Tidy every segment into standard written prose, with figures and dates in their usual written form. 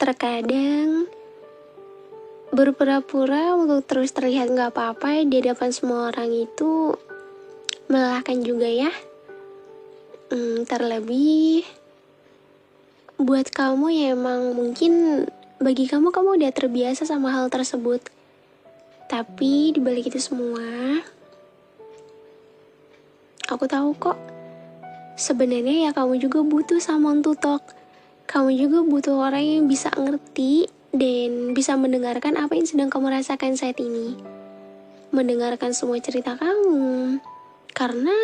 Terkadang berpura-pura untuk terus terlihat gak apa-apa di hadapan semua orang itu melelahkan juga ya. Terlebih buat kamu yang emang mungkin bagi kamu udah terbiasa sama hal tersebut. Tapi dibalik itu semua, aku tahu kok sebenarnya ya kamu juga butuh someone to talk. Kamu juga butuh orang yang bisa ngerti dan bisa mendengarkan apa yang sedang kamu rasakan saat ini. Mendengarkan semua cerita kamu. Karena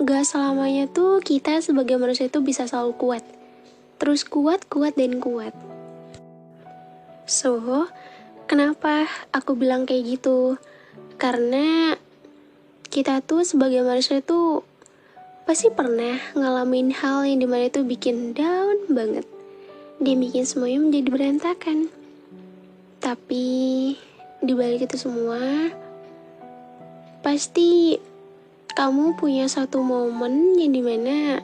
gak selamanya tuh kita sebagai manusia itu bisa selalu kuat. Terus kuat, dan kuat. So, kenapa aku bilang kayak gitu? Karena kita tuh sebagai manusia tuh pasti pernah ngalamin hal yang dimana itu bikin down banget. Dia bikin semuanya menjadi berantakan. Tapi dibalik itu semua, pasti kamu punya satu momen yang dimana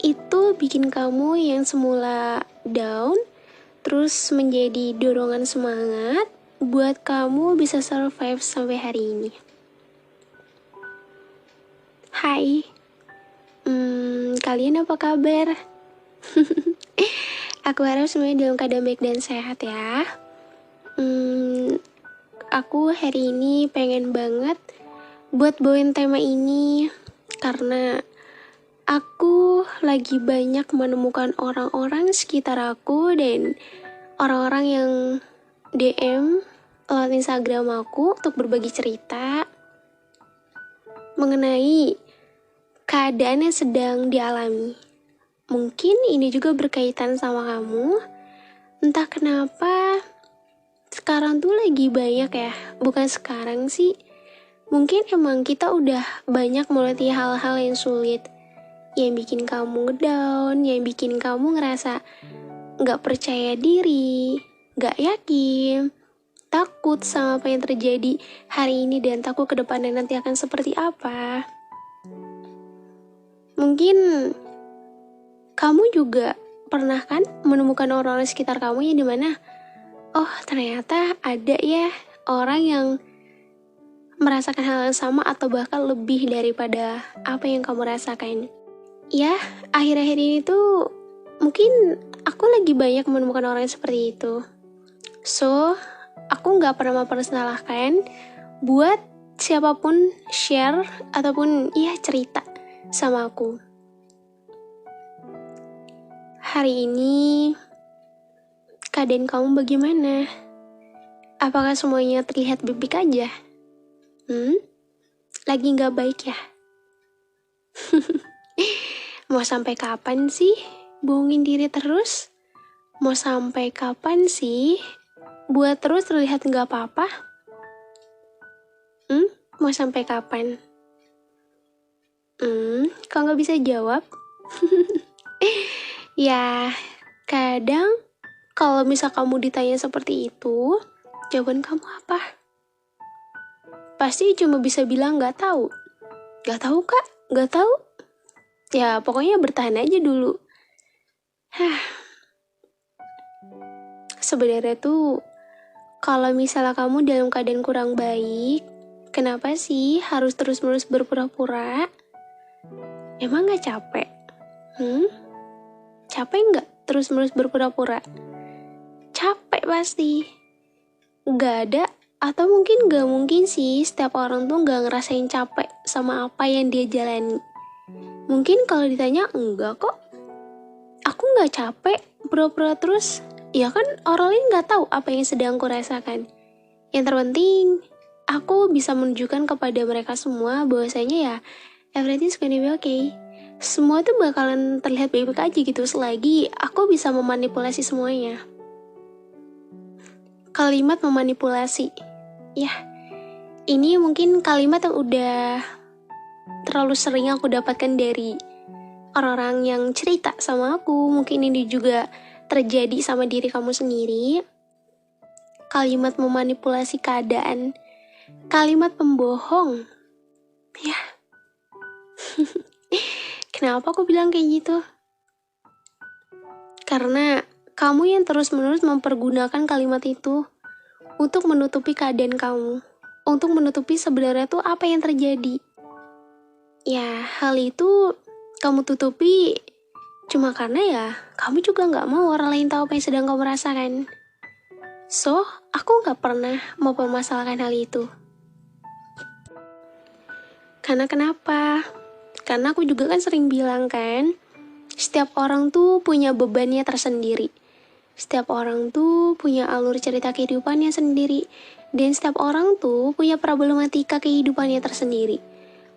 itu bikin kamu yang semula down, terus menjadi dorongan semangat buat kamu bisa survive sampai hari ini. Hai, kalian apa kabar? Aku harap semuanya dalam keadaan baik dan sehat ya. Aku hari ini pengen banget buat bawain tema ini karena aku lagi banyak menemukan orang-orang sekitar aku dan orang-orang yang DM lewat Instagram aku untuk berbagi cerita mengenai keadaan yang sedang dialami. Mungkin ini juga berkaitan sama kamu. Entah kenapa sekarang tuh lagi banyak ya. Bukan sekarang sih. Mungkin emang kita udah banyak melalui hal-hal yang sulit. Yang bikin kamu down. Yang bikin kamu ngerasa gak percaya diri. Gak yakin. Takut sama apa yang terjadi hari ini. Dan takut ke depannya nanti akan seperti apa. Mungkin kamu juga pernah kan menemukan orang-orang sekitar kamu yang dimana oh ternyata ada ya orang yang merasakan hal yang sama atau bahkan lebih daripada apa yang kamu rasakan. Ya, akhir-akhir ini tuh mungkin aku lagi banyak menemukan orang yang seperti itu. So, aku gak pernah mempersalahkan buat siapapun share ataupun ya cerita sama aku. Hari ini, keadaan kamu bagaimana? Apakah semuanya terlihat baik-baik aja? Lagi gak baik ya? Mau sampai kapan sih bohongin diri terus? Mau sampai kapan sih buat terus terlihat gak apa-apa? Mau sampai kapan? Kok gak bisa jawab? Ya, kadang kalau misal kamu ditanya seperti itu, jawaban kamu apa? Pasti cuma bisa bilang gak tahu. Gak tahu kak? Gak tahu? Ya pokoknya bertahan aja dulu. Sebenarnya tuh, kalau misalnya kamu dalam keadaan kurang baik, kenapa sih harus terus-menerus berpura-pura? Emang gak capek? Capek nggak terus-menerus berpura-pura? Capek pasti. Nggak ada, atau mungkin nggak mungkin sih setiap orang tuh nggak ngerasain capek sama apa yang dia jalani. Mungkin kalau ditanya, enggak kok. Aku nggak capek pura-pura terus. Ya kan orang lain nggak tahu apa yang sedang aku rasakan. Yang terpenting, aku bisa menunjukkan kepada mereka semua bahwasanya ya everything's gonna be okay. Semua tuh bakalan terlihat baik-baik aja gitu selagi aku bisa memanipulasi semuanya. Kalimat memanipulasi. Ya, ini mungkin kalimat yang udah terlalu sering aku dapatkan dari orang-orang yang cerita sama aku. Mungkin ini juga terjadi sama diri kamu sendiri. Kalimat memanipulasi keadaan. Kalimat pembohong. Ya. Kenapa aku bilang kayak gitu? Karena Kamu yang terus-menerus mempergunakan kalimat itu untuk menutupi keadaan kamu, untuk menutupi sebenarnya tuh apa yang terjadi. Ya, hal itu kamu tutupi cuma karena ya kamu juga gak mau orang lain tahu apa yang sedang kamu rasakan. So, aku gak pernah mempermasalahkan hal itu. Karena kenapa? Karena aku juga kan sering bilang kan, setiap orang tuh punya bebannya tersendiri. Setiap orang tuh punya alur cerita kehidupannya sendiri. Dan setiap orang tuh punya problematika kehidupannya tersendiri.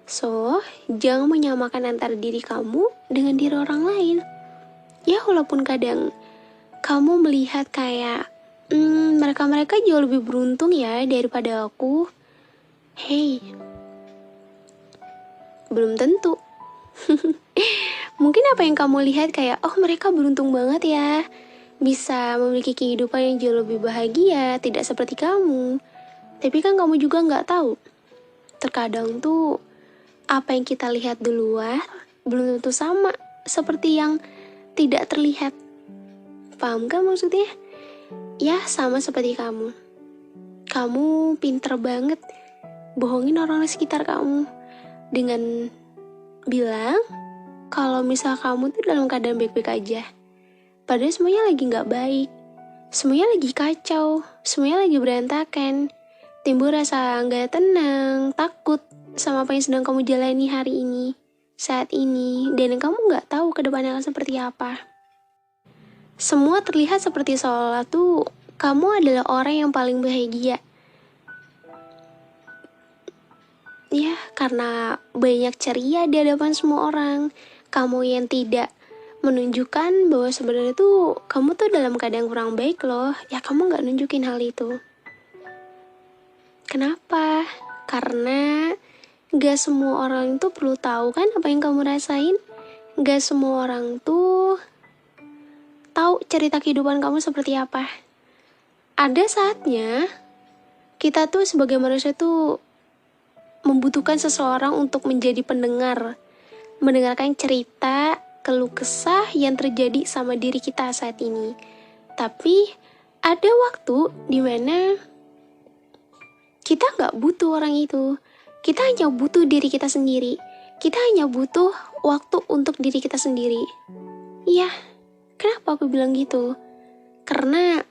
So, jangan menyamakan antara diri kamu dengan diri orang lain. Ya walaupun kadang kamu melihat kayak mereka-mereka jauh lebih beruntung ya daripada aku. Hey, belum tentu. Mungkin apa yang kamu lihat kayak, oh mereka beruntung banget ya, bisa memiliki kehidupan yang jauh lebih bahagia, tidak seperti kamu. Tapi kan kamu juga nggak tahu. Terkadang tuh apa yang kita lihat di luar belum tentu sama seperti yang tidak terlihat. Paham kan maksudnya? Ya sama seperti kamu. Kamu pinter banget bohongin orang di sekitar kamu dengan bilang kalau misal kamu tuh dalam keadaan baik-baik aja. Padahal semuanya lagi gak baik. Semuanya lagi kacau. Semuanya lagi berantakan. Timbul rasa gak tenang, takut sama apa yang sedang kamu jalani hari ini, saat ini. Dan kamu gak tahu ke depannya akan seperti apa. Semua terlihat seperti seolah tuh kamu adalah orang yang paling bahagia. Ya, karena banyak ceria di hadapan semua orang. Kamu yang tidak menunjukkan bahwa sebenarnya tuh kamu tuh dalam keadaan kurang baik loh. Ya kamu gak nunjukin hal itu. Kenapa? Karena gak semua orang itu perlu tahu kan apa yang kamu rasain. Gak semua orang tuh tahu cerita kehidupan kamu seperti apa. Ada saatnya kita tuh sebagai manusia tuh membutuhkan seseorang untuk menjadi pendengar, mendengarkan cerita, keluh kesah yang terjadi sama diri kita saat ini. Tapi ada waktu dimana kita gak butuh orang itu. Kita hanya butuh diri kita sendiri. Kita hanya butuh waktu untuk diri kita sendiri. Iya, kenapa aku bilang gitu? Karena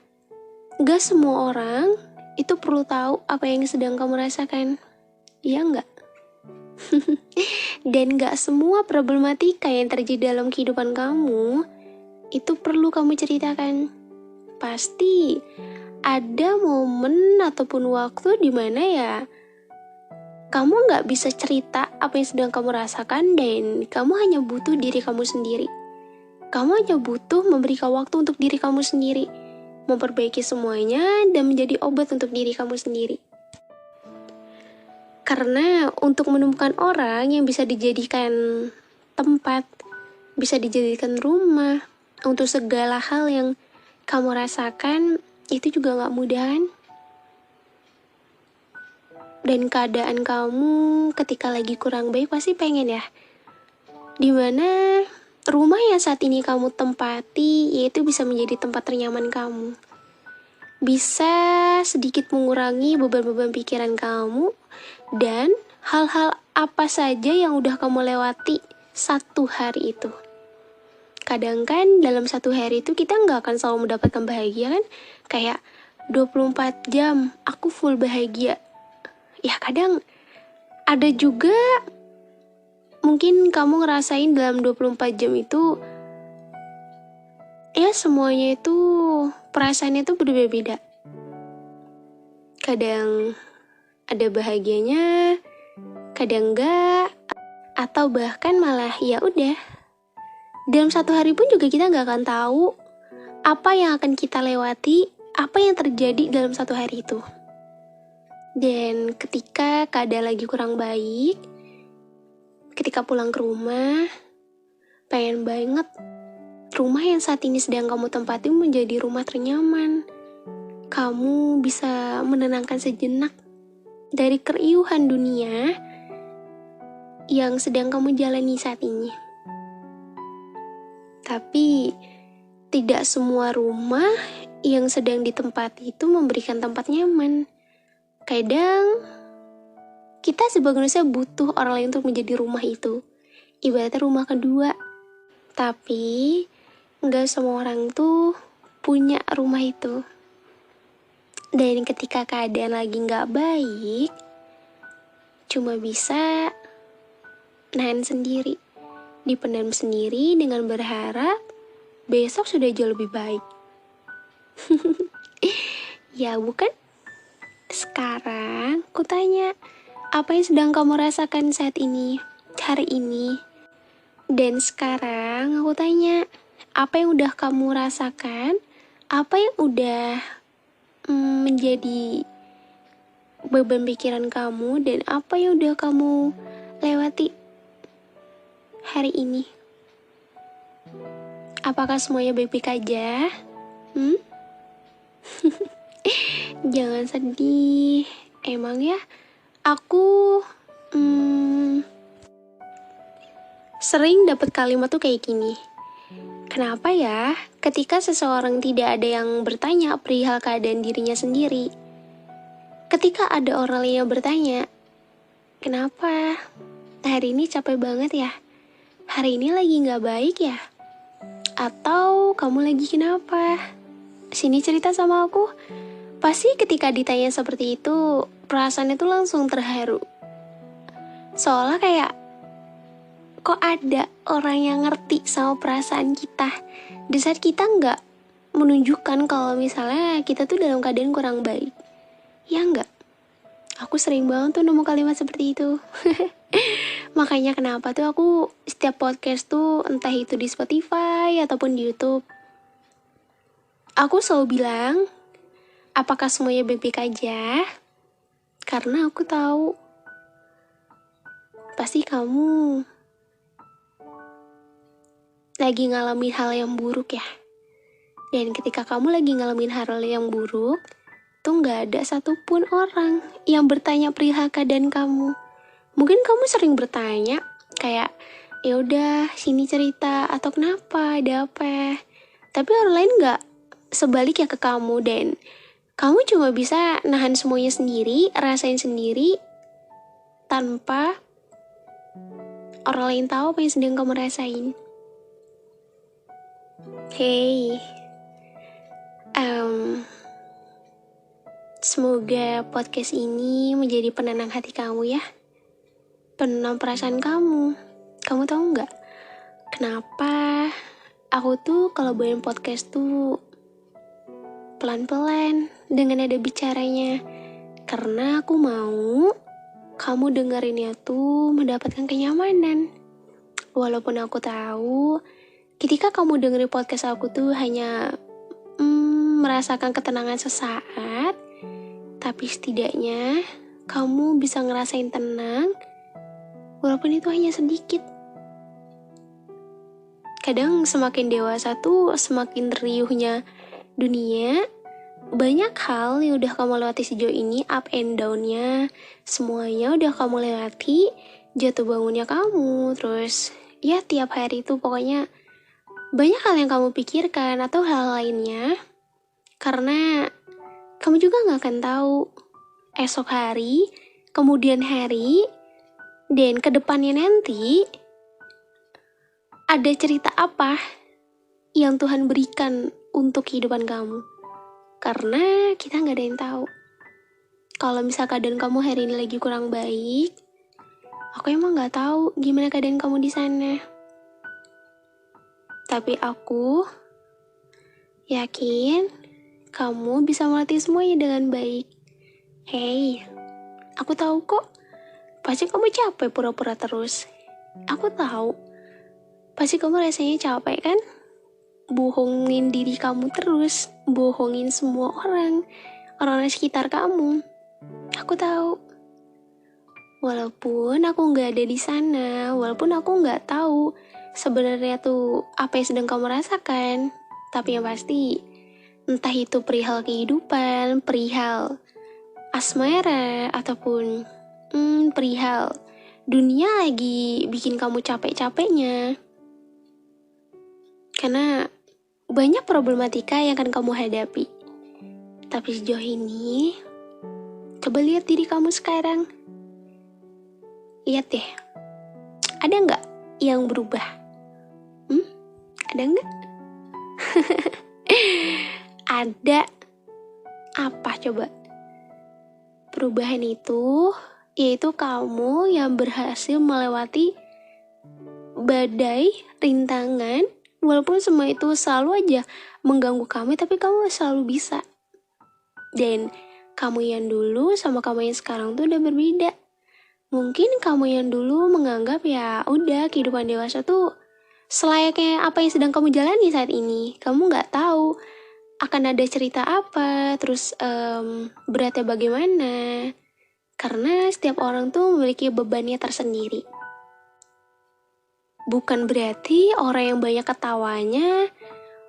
gak semua orang itu perlu tahu apa yang sedang kamu rasakan. Iya enggak? Dan gak semua problematika yang terjadi dalam kehidupan kamu itu perlu kamu ceritakan. Pasti ada momen ataupun waktu dimana ya kamu gak bisa cerita apa yang sedang kamu rasakan dan kamu hanya butuh diri kamu sendiri. Kamu hanya butuh memberikan waktu untuk diri kamu sendiri, memperbaiki semuanya dan menjadi obat untuk diri kamu sendiri. Karena untuk menemukan orang yang bisa dijadikan tempat, bisa dijadikan rumah untuk segala hal yang kamu rasakan, itu juga gak mudah kan? Dan keadaan kamu ketika lagi kurang baik pasti pengen ya, dimana rumah yang saat ini kamu tempati yaitu bisa menjadi tempat ternyaman kamu. Bisa sedikit mengurangi beban-beban pikiran kamu dan hal-hal apa saja yang udah kamu lewati satu hari itu. Kadang kan dalam satu hari itu kita nggak akan selalu mendapatkan bahagia kan? Kayak 24 jam aku full bahagia. Ya kadang ada juga mungkin kamu ngerasain dalam 24 jam itu ya semuanya itu perasaannya itu berbeda-beda. Kadang ada bahagianya, kadang enggak, atau bahkan malah ya udah. Dalam satu hari pun juga kita nggak akan tahu apa yang akan kita lewati, apa yang terjadi dalam satu hari itu. Dan ketika keadaan lagi kurang baik, ketika pulang ke rumah, pengen banget rumah yang saat ini sedang kamu tempati menjadi rumah ternyaman. Kamu bisa menenangkan sejenak dari keriuhan dunia yang sedang kamu jalani saat ini. Tapi Tidak semua rumah yang sedang ditempati itu memberikan tempat nyaman. Kadang kita sebagai manusia butuh orang lain untuk menjadi rumah itu. Ibaratnya rumah kedua. Tapi nggak semua orang tuh punya rumah itu. Dan ketika keadaan lagi nggak baik, cuma bisa nahan sendiri, dipendam sendiri dengan berharap besok sudah jauh lebih baik. Ya bukan? Sekarang kutanya, apa yang sedang kamu rasakan saat ini, hari ini? Dan sekarang aku tanya, apa yang udah kamu rasakan? Apa yang udah menjadi beban pikiran kamu? Dan apa yang udah kamu lewati hari ini? Apakah semuanya baik-baik aja? Jangan sedih. Emang ya, aku sering dapat kalimat tuh kayak gini. Kenapa ya ketika seseorang tidak ada yang bertanya perihal keadaan dirinya sendiri? Ketika ada orang lain yang bertanya, kenapa hari ini capek banget ya? Hari ini lagi gak baik ya? Atau kamu lagi kenapa? Sini cerita sama aku. Pasti ketika ditanya seperti itu, perasaannya tuh langsung terharu. Seolah kayak, kok ada orang yang ngerti sama perasaan kita di saat kita nggak menunjukkan kalau misalnya kita tuh dalam keadaan kurang baik. Ya nggak? Aku sering banget tuh nemu kalimat seperti itu. Makanya kenapa tuh aku setiap podcast tuh entah itu di Spotify ataupun di YouTube, aku selalu bilang, apakah semuanya baik-baik aja? Karena aku tahu pasti kamu lagi ngalamin hal yang buruk ya. Dan ketika kamu lagi ngalamin hal yang buruk, tuh gak ada satupun orang yang bertanya perihal keadaan kamu. Mungkin kamu sering bertanya, kayak, ya udah sini cerita, atau kenapa, ada apa. Tapi orang lain gak sebalik ya ke kamu, dan kamu cuma bisa nahan semuanya sendiri, rasain sendiri, tanpa orang lain tahu apa yang sedang kamu rasain. Hey, semoga podcast ini menjadi penenang hati kamu ya, penenang perasaan kamu. Kamu tahu nggak kenapa aku tuh kalau buat podcast tuh pelan-pelan dengan nada bicaranya? Karena aku mau kamu dengerinnya tuh mendapatkan kenyamanan. Walaupun aku tahu ketika kamu dengerin podcast aku tuh hanya merasakan ketenangan sesaat, tapi setidaknya kamu bisa ngerasain tenang, walaupun itu hanya sedikit. Kadang semakin dewasa tuh semakin riuhnya dunia. Banyak hal yang udah kamu lewati sejauh ini, up and down-nya, semuanya udah kamu lewati, jatuh bangunnya kamu, terus ya tiap hari itu pokoknya banyak hal yang kamu pikirkan atau hal lainnya, karena kamu juga gak akan tahu esok hari, kemudian hari, dan kedepannya nanti ada cerita apa yang Tuhan berikan untuk kehidupan kamu. Karena kita gak ada yang tahu. Kalau misal keadaan kamu hari ini lagi kurang baik, aku emang gak tahu gimana keadaan kamu di sana. Tapi aku yakin kamu bisa melatih semuanya dengan baik. Hey, aku tahu kok. Pasti kamu capek pura-pura terus. Aku tahu. Pasti kamu rasanya capek kan? Bohongin diri kamu terus. Bohongin semua orang di sekitar kamu. Aku tahu. Walaupun aku nggak ada di sana, walaupun aku nggak tahu sebenarnya tuh apa yang sedang kamu rasakan, tapi yang pasti entah itu perihal kehidupan, perihal asmara, ataupun perihal dunia lagi bikin kamu capek-capeknya. Karena banyak problematika yang akan kamu hadapi. Tapi sejauh ini, coba lihat diri kamu sekarang. Lihat deh, ada nggak yang berubah? Ada nggak? Ada. Apa coba? Perubahan itu yaitu kamu yang berhasil melewati badai, rintangan, walaupun semua itu selalu aja mengganggu kamu, tapi kamu selalu bisa. Dan kamu yang dulu sama kamu yang sekarang tuh udah berbeda. Mungkin kamu yang dulu menganggap ya udah kehidupan dewasa tuh selayaknya apa yang sedang kamu jalani saat ini. Kamu nggak tahu akan ada cerita apa, terus beratnya bagaimana. Karena setiap orang tuh memiliki bebannya tersendiri. Bukan berarti orang yang banyak ketawanya,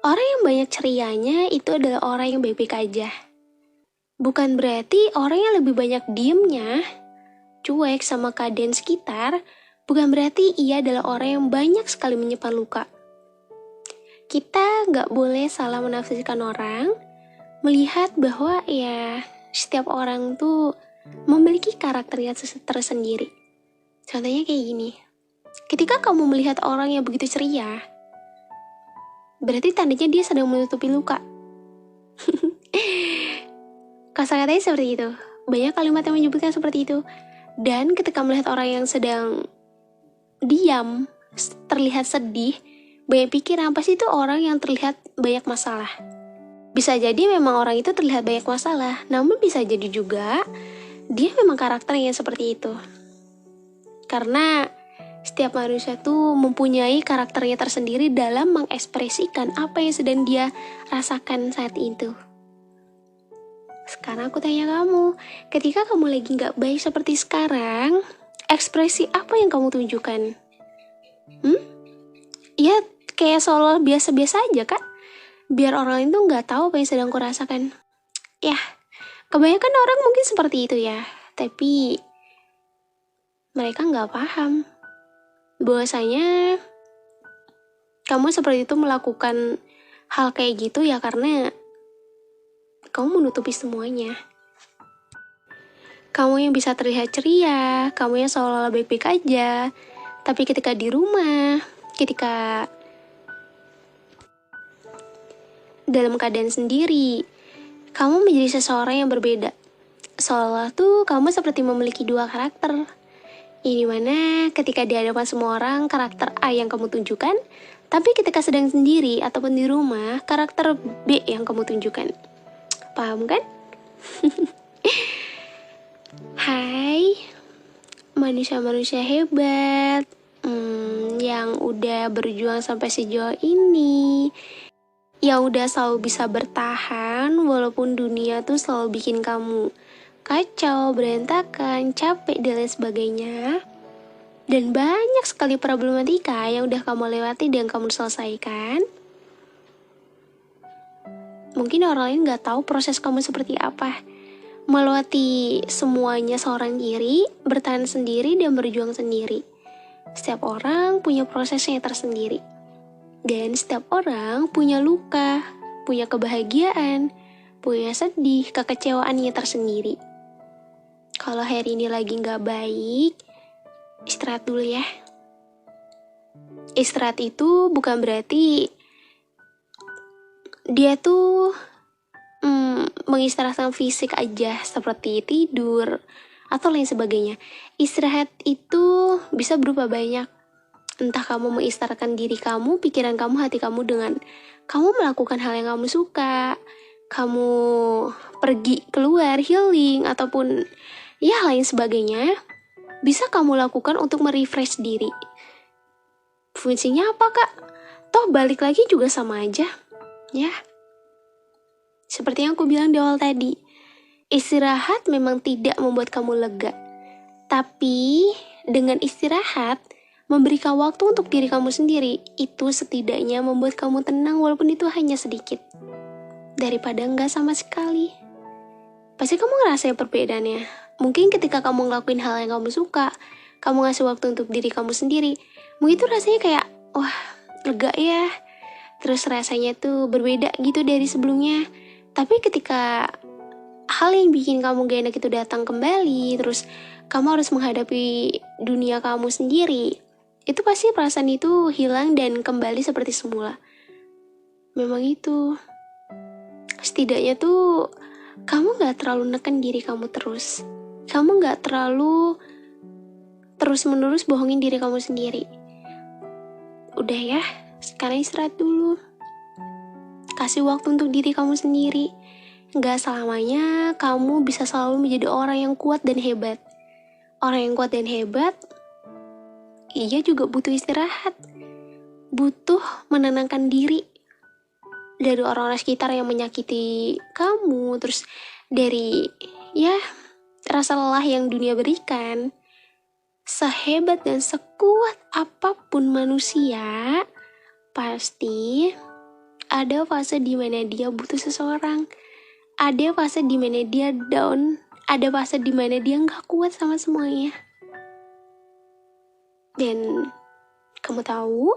orang yang banyak cerianya itu adalah orang yang baik-baik aja. Bukan berarti orang yang lebih banyak diemnya, cuek sama keadaan sekitar, bukan berarti ia adalah orang yang banyak sekali menyimpan luka. Kita nggak boleh salah menafsirkan orang, melihat bahwa ya setiap orang tuh memiliki karakternya tersendiri. Contohnya kayak gini, ketika kamu melihat orang yang begitu ceria, berarti tandanya dia sedang menutupi luka. Kata-katanya seperti itu. Banyak kalimat yang menyebutkan seperti itu. Dan ketika melihat orang yang sedang diam, terlihat sedih, banyak pikiran, pasti itu orang yang terlihat banyak masalah. Bisa jadi memang orang itu terlihat banyak masalah, namun bisa jadi juga dia memang karakternya seperti itu. Karena setiap manusia tuh mempunyai karakternya tersendiri dalam mengekspresikan apa yang sedang dia rasakan saat itu. Sekarang aku tanya kamu, ketika kamu lagi gak baik seperti sekarang, ekspresi apa yang kamu tunjukkan? Ya kayak seolah biasa-biasa aja kak, biar orang lain tuh gak tahu apa yang sedang aku rasakan. Ya, kebanyakan orang mungkin seperti itu ya, tapi mereka gak paham bahwasanya kamu seperti itu melakukan hal kayak gitu ya karena kamu menutupi semuanya. Kamu yang bisa terlihat ceria, kamu yang seolah-olah baik-baik aja, tapi ketika di rumah, ketika dalam keadaan sendiri, kamu menjadi seseorang yang berbeda. Seolah tuh kamu seperti memiliki dua karakter. Ini mana ketika di hadapan semua orang, karakter A yang kamu tunjukkan, tapi ketika sedang sendiri ataupun di rumah, karakter B yang kamu tunjukkan. Paham kan? Hai, manusia-manusia hebat yang udah berjuang sampai sejauh ini, yang udah selalu bisa bertahan walaupun dunia tuh selalu bikin kamu kacau, berantakan, capek, dan lain sebagainya. Dan banyak sekali problematika yang udah kamu lewati dan kamu selesaikan. Mungkin orang lain gak tahu proses kamu seperti apa. Melewati semuanya seorang diri, bertahan sendiri dan berjuang sendiri. Setiap orang punya prosesnya tersendiri. Dan setiap orang punya luka, punya kebahagiaan, punya sedih, kekecewaannya tersendiri. Kalau hari ini lagi gak baik, istirahat dulu ya. Istirahat itu bukan berarti dia tuh mengistirahatkan fisik aja seperti tidur atau lain sebagainya. Istirahat itu bisa berupa banyak. Entah kamu mengistirahatkan diri kamu, pikiran kamu, hati kamu dengan kamu melakukan hal yang kamu suka, kamu pergi keluar healing ataupun ya lain sebagainya, bisa kamu lakukan untuk merefresh diri. Fungsinya apa kak? Toh balik lagi juga sama aja. Ya, seperti yang aku bilang di awal tadi, istirahat memang tidak membuat kamu lega. Tapi dengan istirahat, memberikan waktu untuk diri kamu sendiri, itu setidaknya membuat kamu tenang walaupun itu hanya sedikit. Daripada enggak sama sekali. Pasti kamu ngerasain perbedaannya. Mungkin ketika kamu ngelakuin hal yang kamu suka, kamu ngasih waktu untuk diri kamu sendiri, mungkin itu rasanya kayak, wah lega ya. terus rasanya tuh berbeda gitu dari sebelumnya. Tapi ketika hal yang bikin kamu gak enak itu datang kembali, terus kamu harus menghadapi dunia kamu sendiri, itu pasti perasaan itu hilang dan kembali seperti semula. Memang itu, setidaknya tuh kamu gak terlalu neken diri kamu terus. Kamu gak terlalu terus-menerus bohongin diri kamu sendiri. Udah ya, sekarang istirahat dulu. Kasih waktu untuk diri kamu sendiri. Gak selamanya kamu bisa selalu menjadi orang yang kuat dan hebat. Orang yang kuat dan hebat, ia juga butuh istirahat. Butuh menenangkan diri dari orang-orang sekitar yang menyakiti kamu. Terus dari, rasa lelah yang dunia berikan. Sehebat dan sekuat apapun manusia, pasti ada fase di mana dia butuh seseorang. Ada fase di mana dia down, ada fase di mana dia nggak kuat sama semuanya. Dan kamu tahu,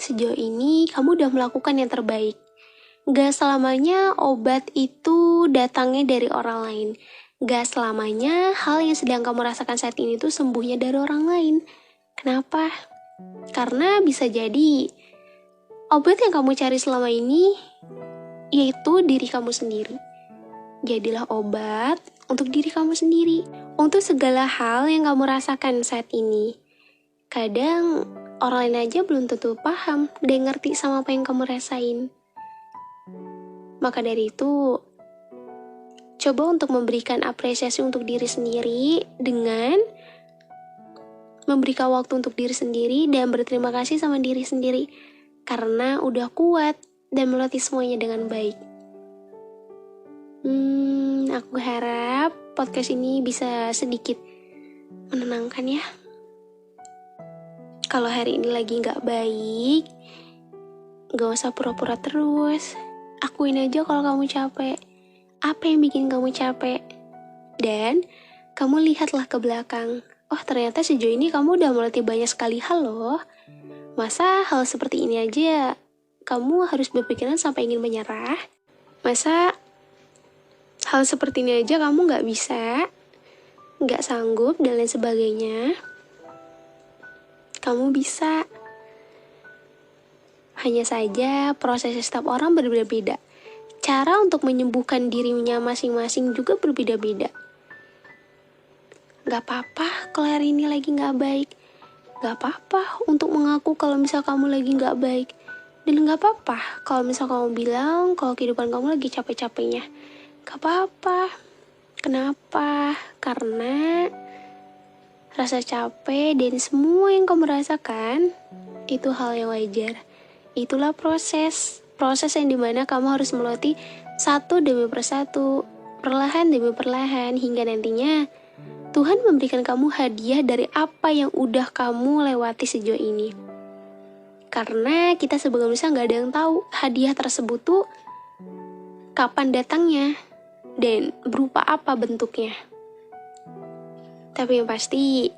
sejauh ini kamu udah melakukan yang terbaik. Gak selamanya obat itu datangnya dari orang lain. Gak selamanya hal yang sedang kamu rasakan saat ini tuh sembuhnya dari orang lain. Kenapa? Karena bisa jadi obat yang kamu cari selama ini yaitu diri kamu sendiri. Jadilah obat untuk diri kamu sendiri, untuk segala hal yang kamu rasakan saat ini. Kadang orang lain aja belum tentu paham dan ngerti sama apa yang kamu rasain. Maka dari itu, coba untuk memberikan apresiasi untuk diri sendiri dengan memberikan waktu untuk diri sendiri dan berterima kasih sama diri sendiri karena udah kuat dan melatih semuanya dengan baik. Aku harap podcast ini bisa sedikit menenangkan ya. Kalau hari ini lagi gak baik, gak usah pura-pura terus. Akuin aja kalau kamu capek. Apa yang bikin kamu capek? Dan kamu lihatlah ke belakang. Oh, ternyata sejauh ini kamu udah melatih banyak sekali hal loh. Masa hal seperti ini aja kamu harus berpikiran sampai ingin menyerah? Masa hal seperti ini aja kamu gak bisa, gak sanggup, dan lain sebagainya? Kamu bisa. Hanya saja proses setiap orang berbeda-beda. Cara untuk menyembuhkan dirinya masing-masing juga berbeda-beda. Gak apa-apa kalau hari ini lagi gak baik. Gak apa-apa untuk mengaku kalau misal kamu lagi gak baik. Dan gak apa-apa kalau misal kamu bilang kalau kehidupan kamu lagi capek-capeknya. Gak apa-apa. Kenapa? Karena rasa capek dan semua yang kamu rasakan itu hal yang wajar. Itulah proses yang dimana kamu harus melatih satu demi persatu, perlahan demi perlahan, hingga nantinya Tuhan memberikan kamu hadiah dari apa yang udah kamu lewati sejauh ini. Karena kita sebagai manusia gak ada yang tahu hadiah tersebut tuh kapan datangnya dan berupa apa bentuknya. Tapi yang pasti,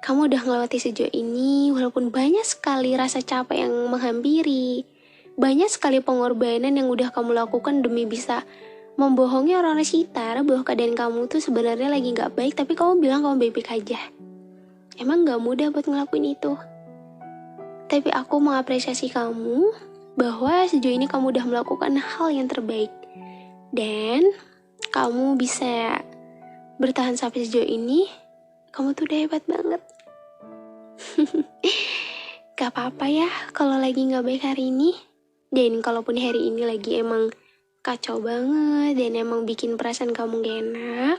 kamu udah ngelewati sejauh ini, walaupun banyak sekali rasa capek yang menghampiri, banyak sekali pengorbanan yang udah kamu lakukan demi bisa membohongi orang-orang sekitar bahwa keadaan kamu tuh sebenarnya lagi gak baik, tapi kamu bilang kamu baik-baik aja. Emang gak mudah buat ngelakuin itu. Tapi aku mengapresiasi kamu bahwa sejauh ini kamu udah melakukan hal yang terbaik. Dan kamu bisa bertahan sampai sejauh ini. Kamu tuh udah hebat banget. Gak apa-apa ya kalau lagi gak baik hari ini. Dan kalaupun hari ini lagi emang kacau banget dan emang bikin perasaan kamu gak enak,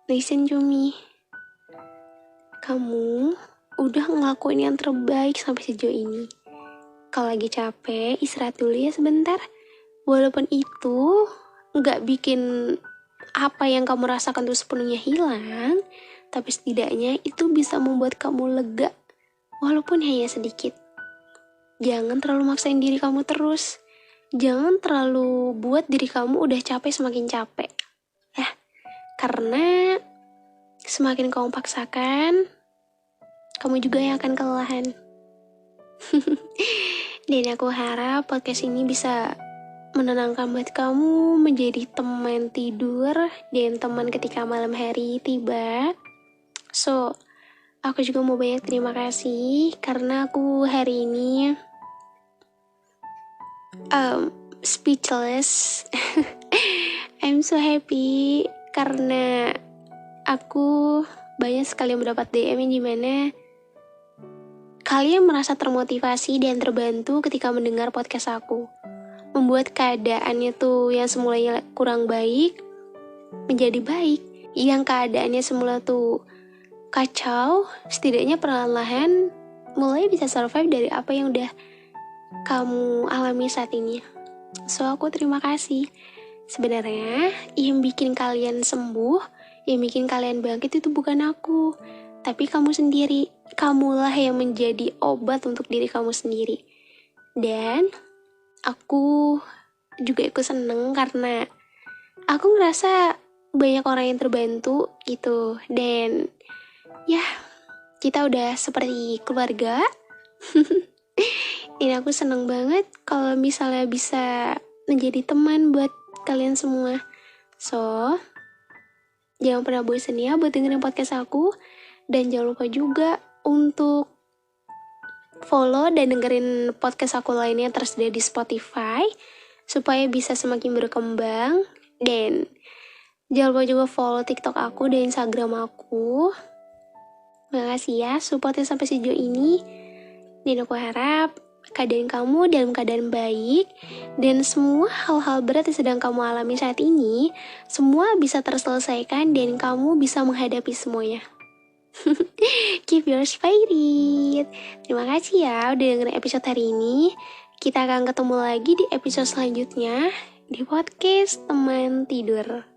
listen to me. Kamu udah ngelakuin yang terbaik sampai sejauh ini. Kalau lagi capek, istirahat dulu ya sebentar. Walaupun itu gak bikin apa yang kamu rasakan tuh sepenuhnya hilang, tapi setidaknya itu bisa membuat kamu lega, walaupun hanya sedikit. Jangan terlalu maksain diri kamu terus. Jangan terlalu buat diri kamu udah capek semakin capek. Ya, karena semakin kamu paksakan, kamu juga yang akan kelelahan. Dan aku harap podcast ini bisa menenangkan buat kamu, menjadi teman tidur dan teman ketika malam hari tiba. So, aku juga mau banyak terima kasih karena aku hari ini speechless. I'm so happy karena aku banyak sekali mendapat DM yang dimana kalian merasa termotivasi dan terbantu ketika mendengar podcast aku. Membuat keadaannya tuh yang semulanya kurang baik menjadi baik. Yang keadaannya semula tuh kacau, setidaknya perlahan-lahan mulai bisa survive dari apa yang udah kamu alami saat ini. So, aku terima kasih. Sebenarnya yang bikin kalian sembuh, yang bikin kalian bangkit itu bukan aku, tapi kamu sendiri. Kamulah yang menjadi obat untuk diri kamu sendiri. Dan aku juga ikut seneng karena aku ngerasa banyak orang yang terbantu gitu. Dan ya, kita udah seperti keluarga. Dan aku seneng banget kalau misalnya bisa menjadi teman buat kalian semua. So, jangan pernah bosan ya buat dengerin podcast aku. Dan jangan lupa juga untuk follow dan dengerin podcast aku lainnya yang tersedia di Spotify supaya bisa semakin berkembang. Dan jangan lupa juga follow TikTok aku dan Instagram aku. Makasih ya supportnya sampai sejauh ini. Dan aku harap keadaan kamu dalam keadaan baik dan semua hal-hal berat yang sedang kamu alami saat ini semua bisa terselesaikan dan kamu bisa menghadapi semuanya. Keep your spirit. Terima kasih ya udah dengerin episode hari ini. Kita akan ketemu lagi di episode selanjutnya di podcast Teman Tidur.